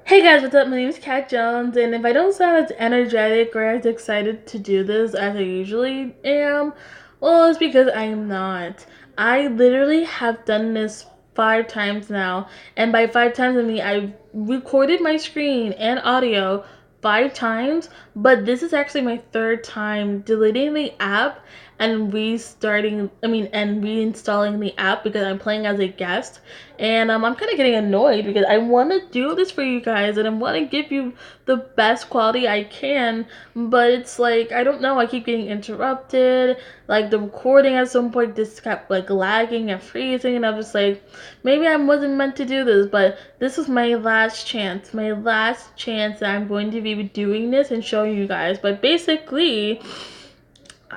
Hey guys, what's up? My name is Kat Jones, and if I don't sound as energetic or as excited to do this as I usually am, well, it's because I'm not. I literally have done this 5 times now, and by 5 times I mean I've recorded my screen and audio 5 times, but this is actually my third time deleting the app and and reinstalling the app because I'm playing as a guest. And I'm kind of getting annoyed because I want to do this for you guys and I want to give you the best quality I can, but it's like, I don't know, I keep getting interrupted. Like the recording at some point just kept like lagging and freezing, and I'm just like, maybe I wasn't meant to do this, but this is my last chance. My last chance that I'm going to be doing this and showing you guys. But basically,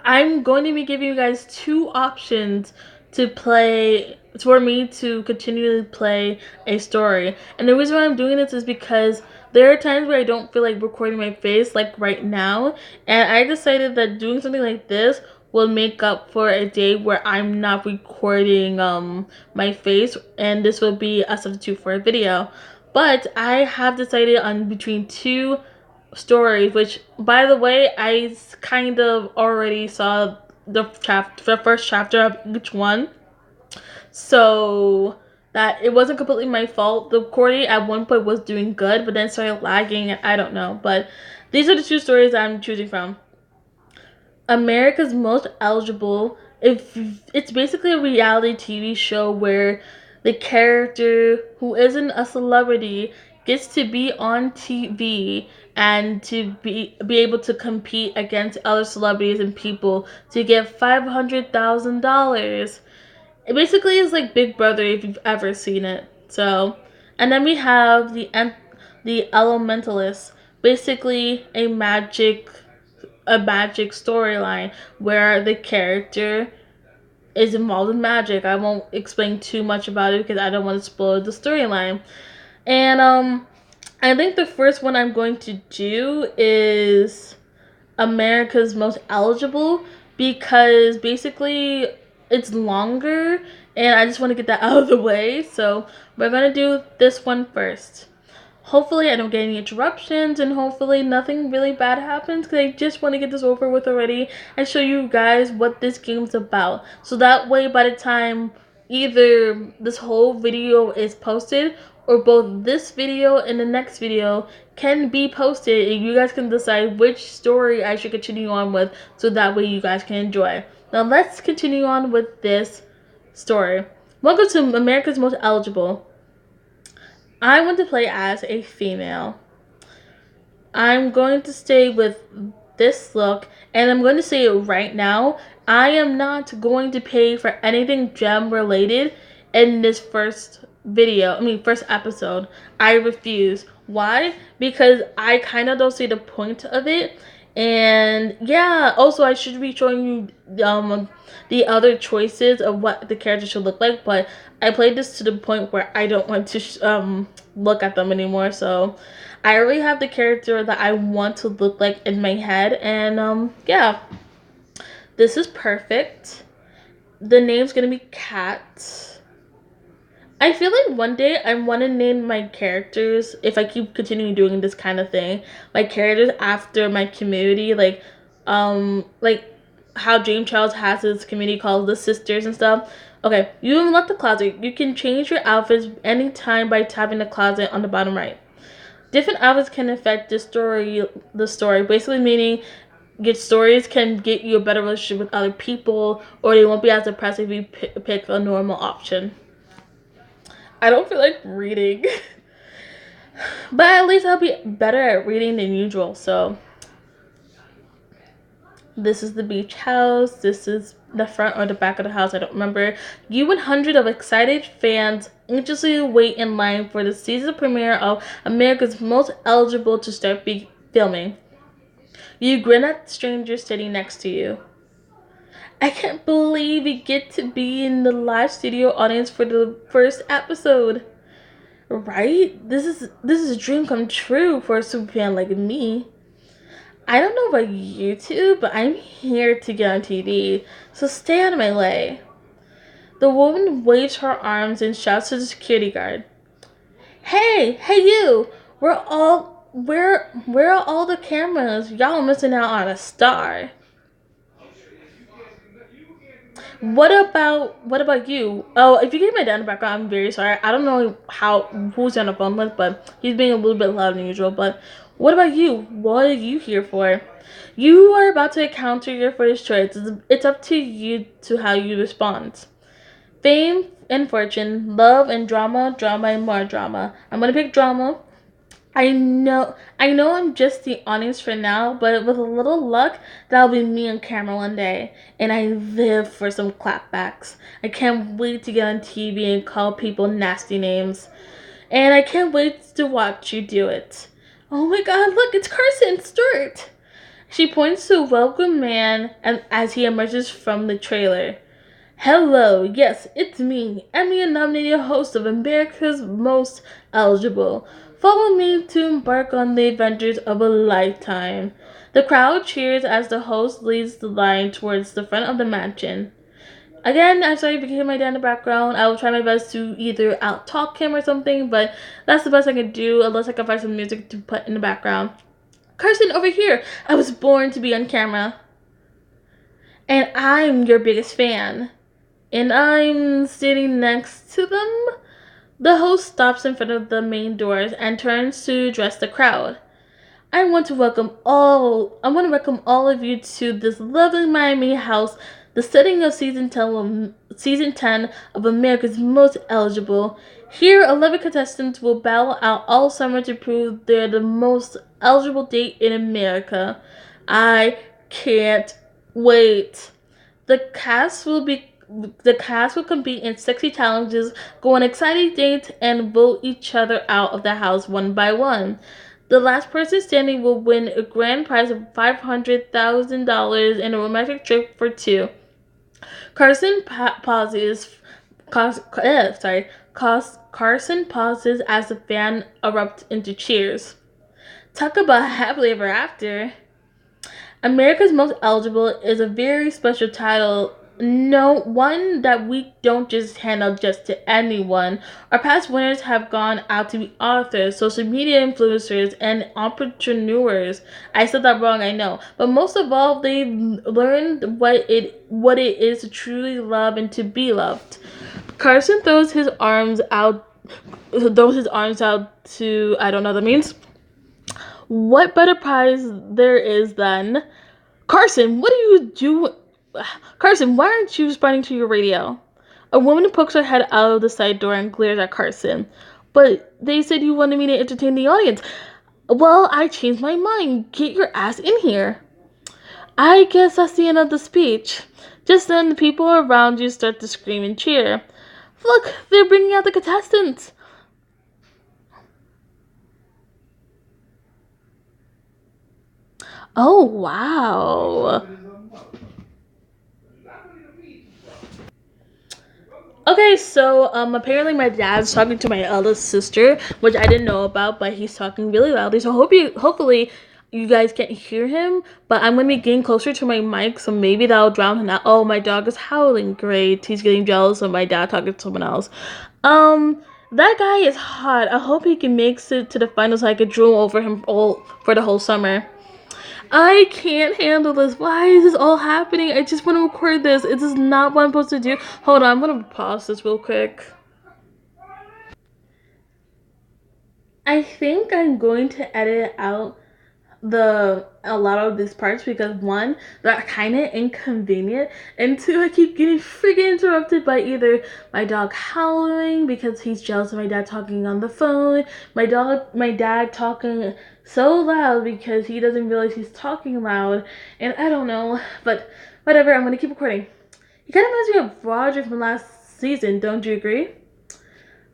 I'm going to be giving you guys two options to play for me to continually play a story. And the reason why I'm doing this is because there are times where I don't feel like recording my face, like right now, and I decided that doing something like this will make up for a day where I'm not recording my face, and this will be a substitute for a video. But I have decided on between two stories, which by the way, I kind of already saw the first chapter of each one, so that it wasn't completely my fault. The recording at one point was doing good, but then started lagging. I don't know, but these are the two stories I'm choosing from. America's Most Eligible. If it's basically a reality TV show where the character who isn't a celebrity gets to be on TV and to be able to compete against other celebrities and people to get $500,000. It basically is like Big Brother if you've ever seen it. So, and then we have the Elementalists, basically a magic storyline where the character is involved in magic. I won't explain too much about it because I don't want to spoil the storyline. And I think the first one I'm going to do is America's Most Eligible, because basically it's longer and I just want to get that out of the way. So we're gonna do this one first. Hopefully I don't get any interruptions, and hopefully nothing really bad happens, because I just want to get this over with already and show you guys what this game's about. So that way by the time either this whole video is posted or both this video and the next video can be posted, and you guys can decide which story I should continue on with, so that way you guys can enjoy. Now let's continue on with this story. Welcome to America's Most Eligible. I want to play as a female. I'm going to stay with this look, and I'm going to say it right now. I am not going to pay for anything gem related in this first first episode. I refuse. Why? Because I kind of don't see the point of it. And yeah, also I should be showing you the other choices of what the character should look like, but I played this to the point where I don't want to look at them anymore. So I already have the character that I want to look like in my head, and yeah, this is perfect. The name's gonna be Kat. I feel like one day I want to name my characters, if I keep continuing doing this kind of thing, my characters after my community, like how James Charles has his community called the Sisters and stuff. Okay, you unlock the closet. You can change your outfits anytime by tapping the closet on the bottom right. Different outfits can affect the story, basically meaning your stories can get you a better relationship with other people, or they won't be as depressed if you pick a normal option. I don't feel like reading. But at least I'll be better at reading than usual. So this is the beach house. This is the front or the back of the house, I don't remember. You and hundreds of excited fans anxiously wait in line for the season premiere of America's Most Eligible to start filming. You grin at the stranger sitting next to you. I can't believe we get to be in the live studio audience for the first episode. Right? This is a dream come true for a super fan like me. I don't know about you two, but I'm here to get on TV, so stay out of my way. The woman waves her arms and shouts to the security guard. Hey you! Where are all the cameras? Y'all missing out on a star. What about you? Oh, if you get my dad in the background, I'm very sorry. I don't know who's on the phone with, but he's being a little bit louder than usual. But what about you? What are you here for? You are about to encounter your first choice. It's up to you to how you respond. Fame and fortune, love and drama, drama and more drama. I'm gonna pick drama. I know I'm just the audience for now, but with a little luck, that'll be me on camera one day. And I live for some clapbacks. I can't wait to get on TV and call people nasty names. And I can't wait to watch you do it. Oh my god, look, it's Carson Stewart! She points to a welcome man and as he emerges from the trailer. Hello, yes, it's me, Emmy-nominated host of America's Most Eligible. Follow me to embark on the adventures of a lifetime. The crowd cheers as the host leads the line towards the front of the mansion. Again, I'm sorry if you hear my dad in the background. I will try my best to either out-talk him or something, but that's the best I can do unless I can find some music to put in the background. Carson, over here! I was born to be on camera. And I'm your biggest fan. And I'm sitting next to them. The host stops in front of the main doors and turns to address the crowd. I want to welcome all of you to this lovely Miami house, the setting of season 10 of America's Most Eligible. Here, 11 contestants will battle out all summer to prove they're the most eligible date in America. I can't wait. The cast will compete in 60 challenges, go on exciting dates, and vote each other out of the house one by one. The last person standing will win a grand prize of $500,000 and a romantic trip for two. Carson pauses. Carson pauses as the fan erupts into cheers. Talk about happily ever after. America's Most Eligible is a very special title. No one that we don't just hand out just to anyone. Our past winners have gone out to be authors, social media influencers, and entrepreneurs. I said that wrong, I know. But most of all, they've learned what it is to truly love and to be loved. Carson throws his arms out to I don't know what that means. What better prize there is than Carson, what are you doing? Carson, why aren't you responding to your radio? A woman pokes her head out of the side door and glares at Carson. But they said you wanted me to entertain the audience. Well, I changed my mind. Get your ass in here. I guess that's the end of the speech. Just then, the people around you start to scream and cheer. Look, they're bringing out the contestants. Oh, wow. Okay, so apparently my dad's talking to my eldest sister, which I didn't know about, but he's talking really loudly. So hopefully you guys can't hear him, but I'm gonna be getting closer to my mic, so maybe that'll drown him out. Oh, my dog is howling. Great, he's getting jealous of my dad talking to someone else. That guy is hot. I hope he can make it to the finals so I could drool over him all for the whole summer. I can't handle this. Why is this all happening? I just want to record this. This is not what I'm supposed to do. Hold on, I'm gonna pause this real quick. I think I'm going to edit out a lot of these parts because one, they're kind of inconvenient, and two, I keep getting freaking interrupted by either my dog howling because he's jealous of my dad talking on the phone, my dad talking so loud because he doesn't realize he's talking loud, and I don't know, but whatever. I'm gonna keep recording. He kind of reminds me of Roger from last season. Don't you agree?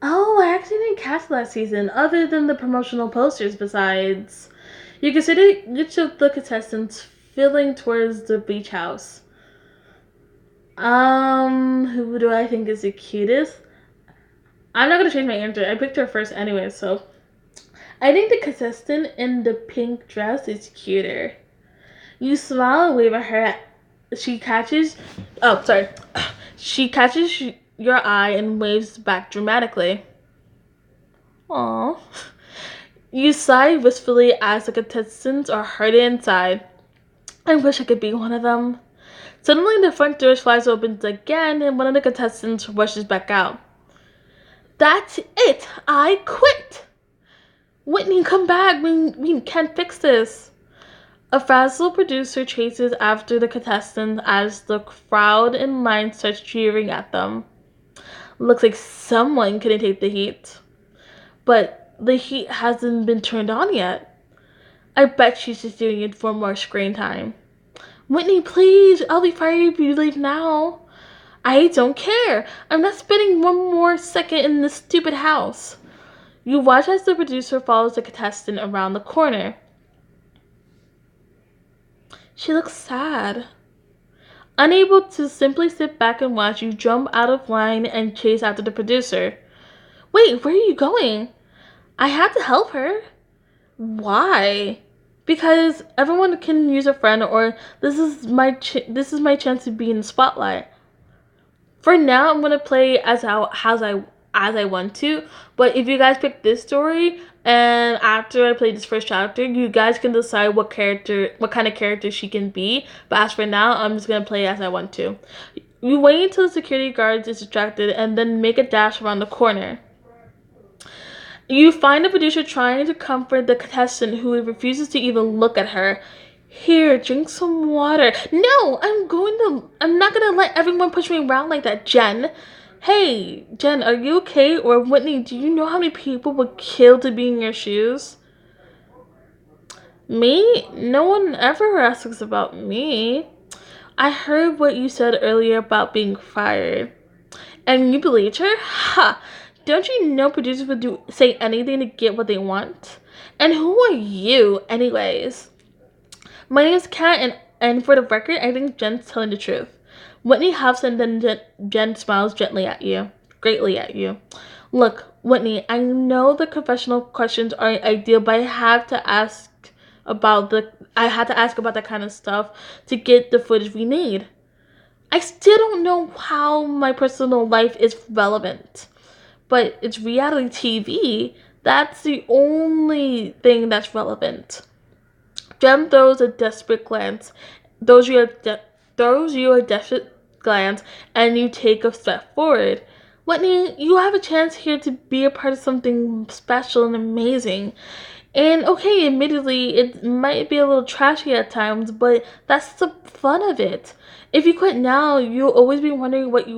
Oh, I actually didn't catch last season, other than the promotional posters. Besides, you consider each of the contestants feeling towards the beach house. Who do I think is the cutest? I'm not gonna change my answer. I picked her first anyway, so I think the contestant in the pink dress is cuter. You smile and wave at her. She catches. Oh, sorry. She catches your eye and waves back dramatically. Aww. You sigh wistfully as the contestants are hurting inside. I wish I could be one of them. Suddenly, the front door flies open again, and one of the contestants rushes back out. That's it! I quit! Whitney, come back! We can't fix this! A frazzled producer chases after the contestants as the crowd in line starts cheering at them. Looks like someone couldn't take the heat. But the heat hasn't been turned on yet. I bet she's just doing it for more screen time. Whitney, please! I'll be fired if you leave now. I don't care. I'm not spending one more second in this stupid house. You watch as the producer follows the contestant around the corner. She looks sad. Unable to simply sit back and watch, you jump out of line and chase after the producer. Wait, where are you going? I had to help her. Why? Because everyone can use a friend, or this is my chance to be in the spotlight. For now, I'm gonna play as I want to. But if you guys pick this story, and after I play this first chapter, you guys can decide what kind of character she can be. But as for now, I'm just gonna play as I want to. You wait until the security guard is distracted, and then make a dash around the corner. You find the producer trying to comfort the contestant who refuses to even look at her. Here, drink some water. No, I'm not gonna let everyone push me around like that, Jen. Hey, Jen, are you okay? Or Whitney, do you know how many people would kill to be in your shoes? Me? No one ever asks about me. I heard what you said earlier about being fired. And you believed her? Ha! Don't you know producers would say anything to get what they want? And who are you, anyways? My name is Kat, and for the record, I think Jen's telling the truth. Whitney huffs, and then Jen smiles greatly at you. Look, Whitney, I know the confessional questions aren't ideal, but I had to ask about that kind of stuff to get the footage we need. I still don't know how my personal life is relevant, but it's reality TV. That's the only thing that's relevant. Jem throws a desperate glance. Throws you a desperate glance, and you take a step forward. Whitney, you have a chance here to be a part of something special and amazing. And okay, admittedly, it might be a little trashy at times, but that's the fun of it. If you quit now, you'll always be wondering what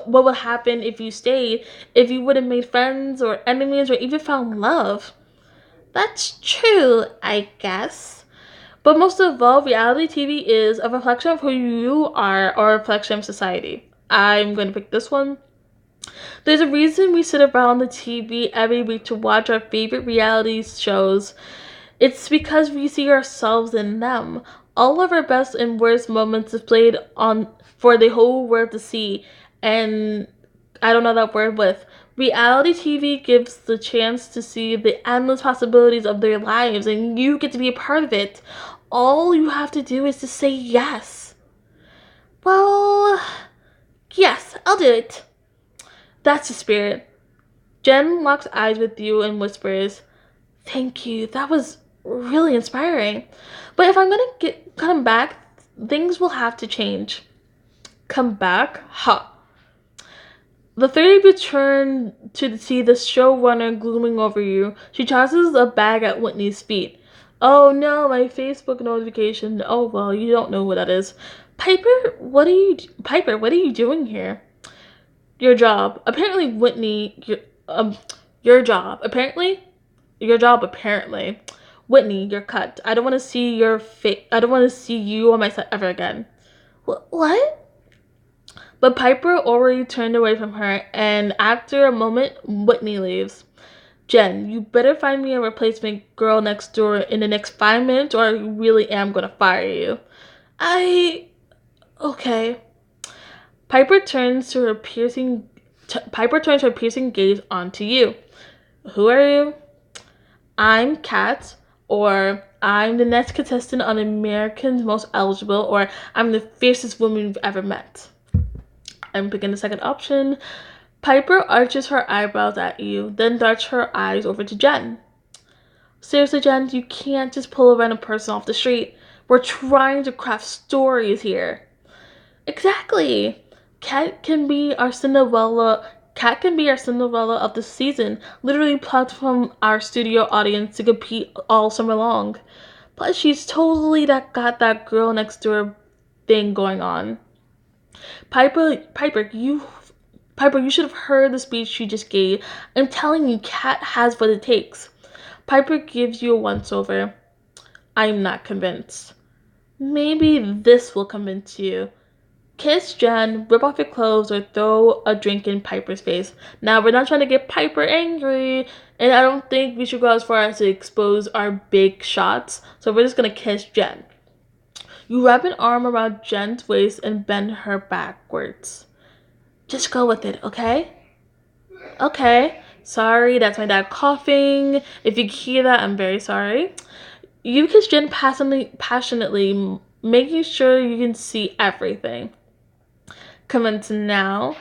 would happen if you stayed, if you would have made friends or enemies or even found love. That's true, I guess. But most of all, reality TV is a reflection of who you are, or a reflection of society. I'm going to pick this one. There's a reason we sit around the TV every week to watch our favorite reality shows. It's because we see ourselves in them. All of our best and worst moments displayed on for the whole world to see. And I don't know that word with. Reality TV gives the chance to see the endless possibilities of their lives, and you get to be a part of it. All you have to do is to say yes. Well, yes, I'll do it. That's the spirit. Jen locks eyes with you and whispers, "Thank you. That was really inspiring. But if I'm gonna come back, things will have to change." Come back? Ha! The three of you turn to see the showrunner glooming over you. She tosses a bag at Whitney's feet. Oh no, my Facebook notification. Oh well, you don't know what that is. Piper, what are you doing here? Your job. Apparently, Whitney, your job. Apparently. Whitney, you're cut. I don't want to see your face. I don't want to see you on my set ever again. What? But Piper already turned away from her, and after a moment, Whitney leaves. Jen, you better find me a replacement girl next door in the next 5 minutes, or I really am gonna fire you. Okay. Piper turns her piercing gaze onto you. Who are you? I'm Kat, or I'm the next contestant on American's Most Eligible, or I'm the fiercest woman you've ever met. I'm picking the second option. Piper arches her eyebrows at you, then darts her eyes over to Jen. Seriously, Jen, you can't just pull a random person off the street. We're trying to craft stories here. Exactly. Cat can be our Cinderella of the season. Literally plucked from our studio audience to compete all summer long. Plus, she's totally got that girl next door thing going on. Piper, Piper, you Piper, you should have heard the speech she just gave. I'm telling you, Cat has what it takes. Piper gives you a once over. I'm not convinced. Maybe this will convince you. Kiss Jen, rip off your clothes, or throw a drink in Piper's face. Now, we're not trying to get Piper angry, and I don't think we should go as far as to expose our big shots, so we're just gonna kiss Jen. You wrap an arm around Jen's waist and bend her backwards. Just go with it, okay? Okay. Sorry, that's my dad coughing. If you hear that, I'm very sorry. You kiss Jen passionately, making sure you can see everything. Commence now.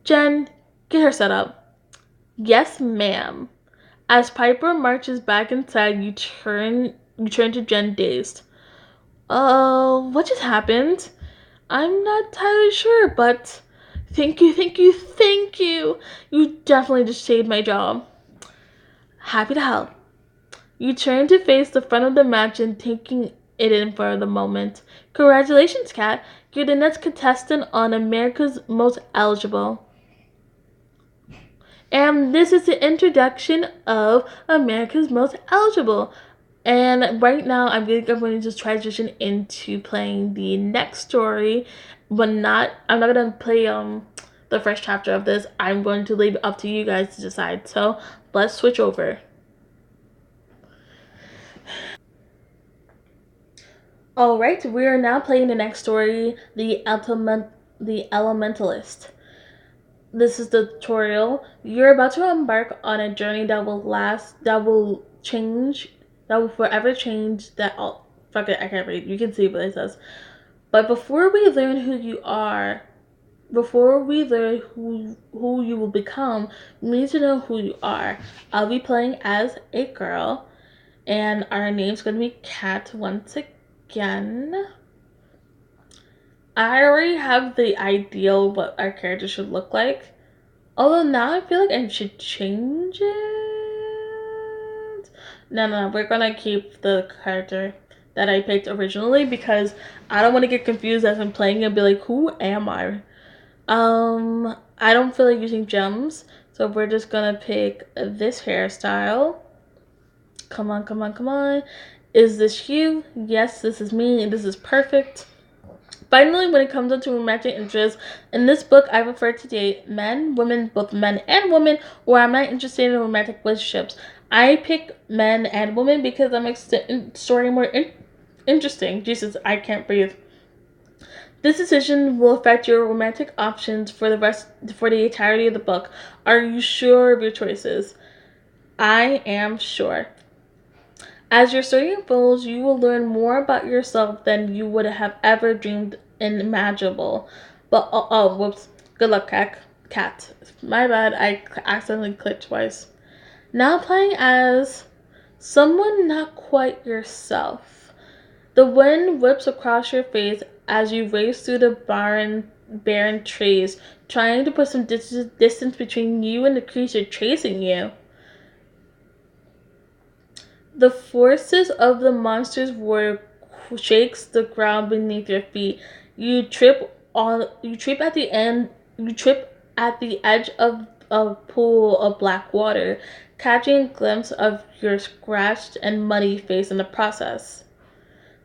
Jen, get her set up. Yes, ma'am. As Piper marches back inside, you turn to Jen dazed. What just happened? I'm not entirely sure, but thank you, thank you, thank you. You definitely just saved my job. Happy to help. You turn to face the front of the mansion, taking it in for the moment. Congratulations, Kat. You're the next contestant on America's Most Eligible. And this is the introduction of America's Most Eligible. And right now, I'm going to just transition into playing the next story, but I'm not going to play the first chapter of this. I'm going to leave it up to you guys to decide. So let's switch over. Alright, we are now playing the next story, the Elementalist. This is the tutorial. You're about to embark on a journey that will forever change that. Oh, fuck it, I can't read. You can see what it says. But before we learn who you are, before we learn who you will become, we need to know who you are. I'll be playing as a girl, and our name's going to be Kat once again. I already have the ideal what our character should look like. Although now I feel like I should change it. No, we're gonna keep the character that I picked originally because I don't want to get confused as I'm playing and be like, who am I? I don't feel like using gems, so we're just gonna pick this hairstyle. Come on, come on, come on. Is this you? Yes, this is me, and this is perfect. Finally, when it comes to romantic interests, in this book I prefer to date men, women, both men and women, or I'm not interested in romantic relationships. I pick men and women because that makes the story more interesting. Jesus, I can't breathe. This decision will affect your romantic options for the entirety of the book. Are you sure of your choices? I am sure. As your story unfolds, you will learn more about yourself than you would have ever dreamed imaginable. But whoops. Good luck, cat. My bad. I accidentally clicked twice. Now playing as someone not quite yourself. The wind whips across your face as you race through the barren trees, trying to put some distance between you and the creature chasing you. The forces of the monster's roar shakes the ground beneath your feet. You trip at the end. You trip at the edge of a pool of black water, catching a glimpse of your scratched and muddy face in the process.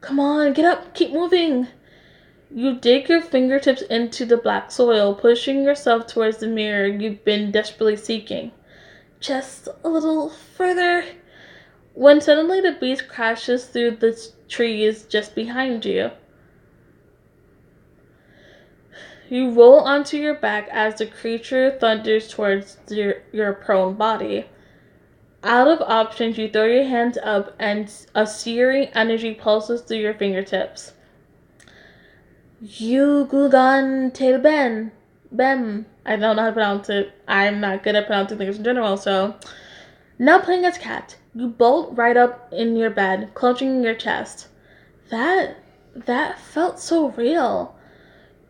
Come on, get up, keep moving. You dig your fingertips into the black soil, pushing yourself towards the mirror you've been desperately seeking. Just a little further. When suddenly the beast crashes through the trees just behind you. You roll onto your back as the creature thunders towards your prone body. Out of options, you throw your hands up and a searing energy pulses through your fingertips. Yugugan Tailben. Bem. I don't know how to pronounce it. I'm not good at pronouncing things in general, so. Now playing as Cat. You bolt right up in your bed, clenching your chest. That that felt so real.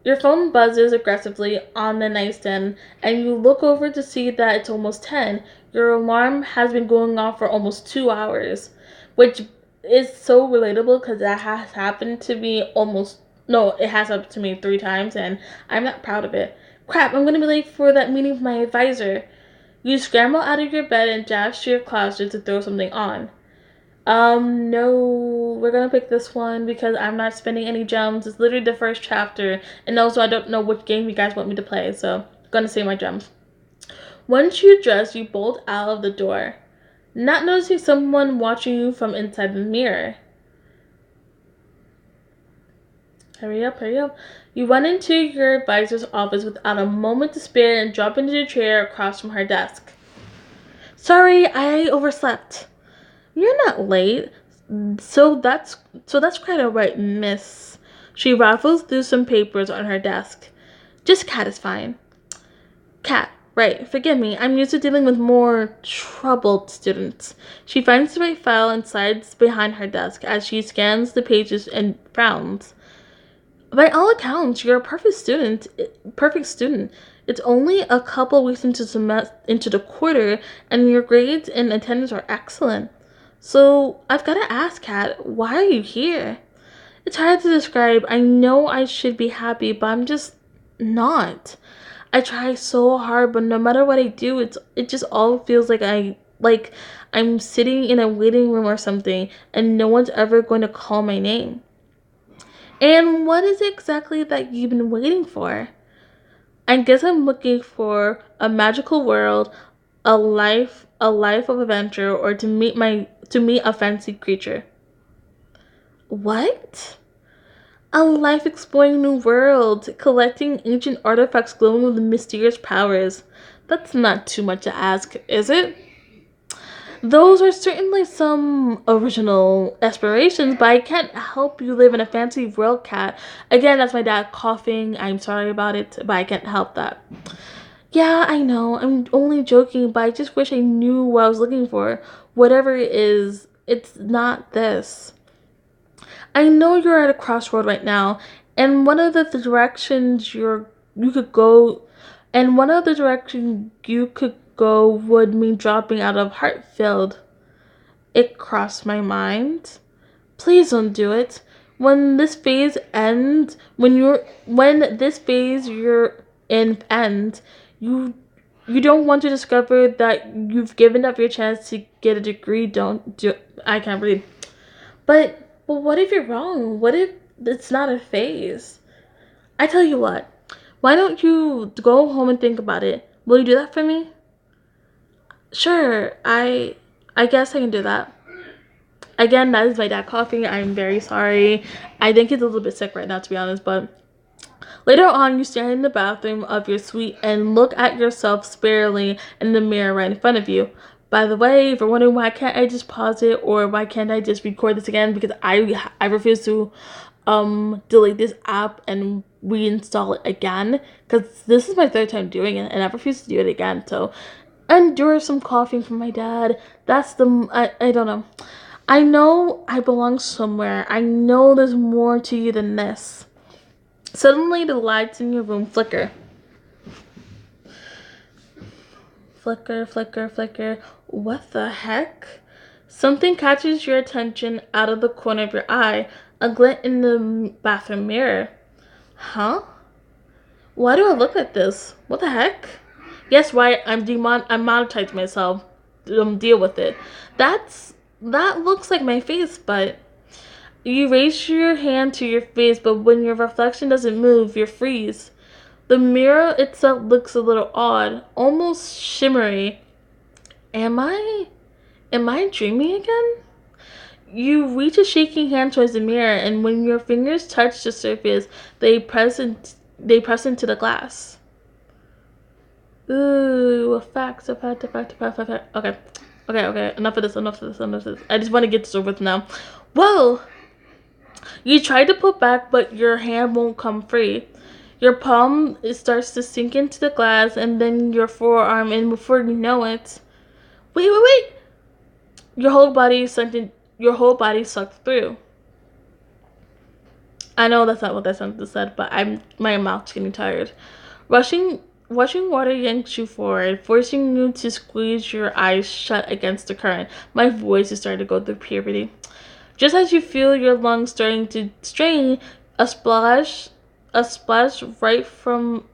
Your phone buzzes aggressively on the nightstand, and you look over to see that it's almost 10. Your alarm has been going off for almost 2 hours, which is so relatable because that has happened to me almost. No, it has happened to me 3 times, and I'm not proud of it. Crap, I'm gonna be late for that meeting with my advisor. You scramble out of your bed and dash to your closet to throw something on. No, we're gonna pick this one because I'm not spending any gems. It's literally the first chapter, and also I don't know which game you guys want me to play, so I'm gonna save my gems. Once you dress, you bolt out of the door, not noticing someone watching you from inside the mirror. Hurry up, hurry up. You run into your advisor's office without a moment to spare and drop into the chair across from her desk. Sorry, I overslept. You're not late. So that's quite alright, miss. She raffles through some papers on her desk. Just Cat is fine. Cat, right, forgive me. I'm used to dealing with more troubled students. She finds the right file and slides behind her desk as she scans the pages and frowns. By all accounts, you're a perfect student. Perfect student. It's only a couple weeks into the quarter, and your grades and attendance are excellent. So I've got to ask, Kat, why are you here? It's hard to describe. I know I should be happy, but I'm just not. I try so hard, but no matter what I do, it just all feels like I'm sitting in a waiting room or something, and no one's ever going to call my name. And what is it exactly that you've been waiting for? I guess I'm looking for a magical world, a life of adventure, or to meet a fancy creature. What? A life exploring new world, collecting ancient artifacts glowing with mysterious powers. That's not too much to ask, is it? Those are certainly some original aspirations, but I can't help you live in a fancy world, Cat. Again, that's my dad coughing. I'm sorry about it, but I can't help that. Yeah, I know. I'm only joking, but I just wish I knew what I was looking for. Whatever it is, it's not this. I know you're at a crossroad right now, and one of the directions you could go, and one of the directions you could go would mean dropping out of Hartfield. It crossed my mind. Please don't do it. When this phase you're in ends, you you don't want to discover that you've given up your chance to get a degree. Don't do. I can't read. But what if you're wrong? What if it's not a phase? I tell you what. Why don't you go home and think about it? Will you do that for me? Sure. I guess I can do that. Again, that is my dad coughing. I'm very sorry. I think he's a little bit sick right now, to be honest, but later on, you stand in the bathroom of your suite and look at yourself sparely in the mirror right in front of you. By the way, if you're wondering why can't I just pause it or why can't I just record this again, because I refuse to delete this app and reinstall it again, because this is my third time doing it and I refuse to do it again. So endure some coughing from my dad. I don't know. I know I belong somewhere. I know there's more to you than this. Suddenly, the lights in your room flicker. Flicker, flicker, flicker. What the heck? Something catches your attention out of the corner of your eye, a glint in the bathroom mirror. Huh? Why do I look like this? What the heck? Yes, right, I monetized myself. Deal with it. That looks like my face, but you raise your hand to your face, but when your reflection doesn't move, you freeze. The mirror itself looks a little odd, almost shimmery. Am I dreaming again? You reach a shaking hand towards the mirror, and when your fingers touch the surface, they press into the glass. Ooh, a fact. Okay. Enough of this. I just want to get this over with now. Whoa! You try to pull back, but your hand won't come free. Your palm it starts to sink into the glass, and then your forearm, and before you know it, wait! Your whole body sucked through. I know that's not what that sentence said, but my mouth's getting tired. Rushing water yanks you forward, forcing you to squeeze your eyes shut against the current. My voice is starting to go through puberty. Just as you feel your lungs starting to strain, a splash, a splash right from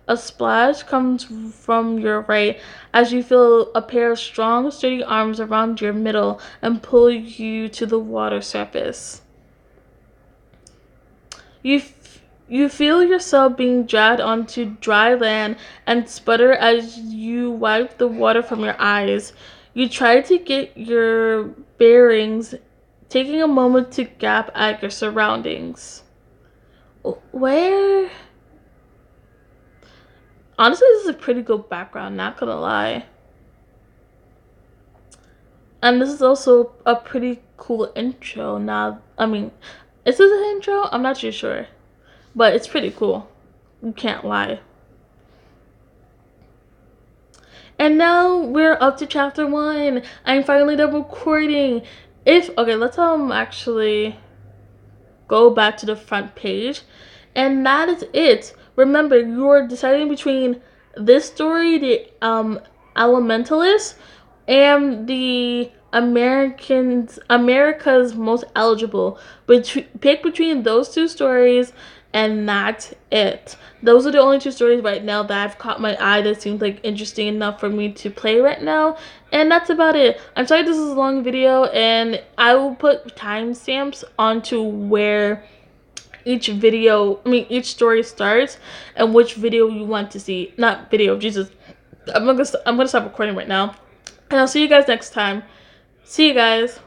a splash comes from your right as you feel a pair of strong, sturdy arms around your middle and pull you to the water surface. You feel yourself being dragged onto dry land and sputter as you wipe the water from your eyes. You try to get your bearings, taking a moment to gap at your surroundings. Where? Honestly, this is a pretty good background, not gonna lie. And this is also a pretty cool intro. Now, I mean, is this an intro? I'm not too sure. But it's pretty cool. You can't lie. And now we're up to chapter 1. I'm finally done recording. Let's actually go back to the front page. And that is it. Remember, you're deciding between this story, the Elementalists, and the America's Most Eligible. But pick between those two stories, and that's it. Those are the only two stories right now that I've caught my eye that seems like interesting enough for me to play right now. And that's about it. I'm sorry this is a long video, and I will put timestamps onto where each story starts and which video you want to see. Not video, Jesus. I'm gonna stop recording right now. And I'll see you guys next time. See you guys.